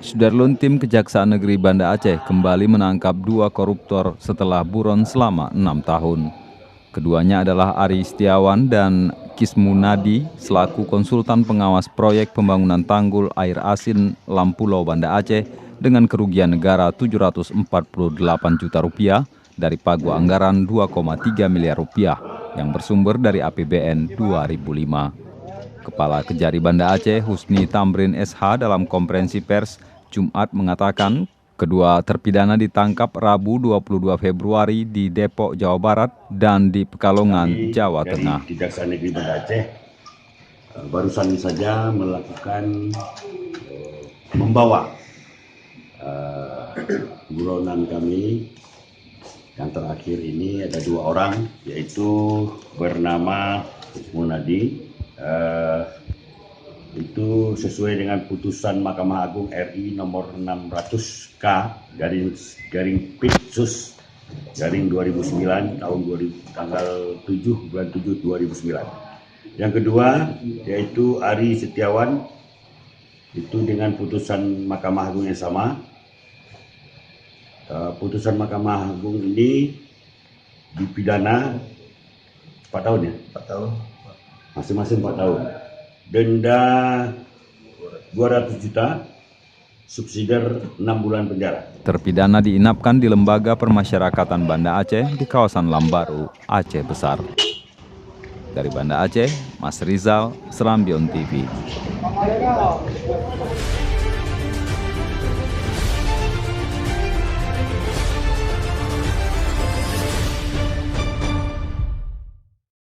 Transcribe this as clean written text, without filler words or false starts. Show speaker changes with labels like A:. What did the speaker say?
A: Sudarlun, tim Kejaksaan Negeri Banda Aceh kembali menangkap 2 koruptor setelah buron selama 6 tahun. Keduanya adalah Ari Setiawan dan Kismunadi selaku konsultan pengawas proyek pembangunan tanggul air asin Lampulau Banda Aceh dengan kerugian negara 748 juta rupiah dari pagu anggaran 2,3 miliar rupiah yang bersumber dari APBN 2005. Kepala Kejari Banda Aceh Husni Tamrin SH dalam konferensi pers Jumat mengatakan kedua terpidana ditangkap Rabu 22 Februari di Depok, Jawa Barat dan di Pekalongan, Jawa Tengah.
B: Dari Kejaksaan Negeri Banda Aceh barusan saja melakukan membawa buronan kami yang terakhir ini ada 2 orang, yaitu bernama Munadi. Itu sesuai dengan putusan Mahkamah Agung RI nomor 600K garing Pitsus garing 2009 tanggal 7 bulan 7 2009. Yang kedua yaitu Ari Setiawan, itu dengan putusan Mahkamah Agung yang sama. Putusan Mahkamah Agung ini dipidana 4 tahun ya? 4 tahun. Masing-masing 4 tahun. Denda 200 juta, subsidiar 6 bulan penjara.
A: Terpidana diinapkan di Lembaga Permasyarakatan Banda Aceh di kawasan Lambaru, Aceh Besar. Dari Banda Aceh, Mas Rizal, Serambion TV.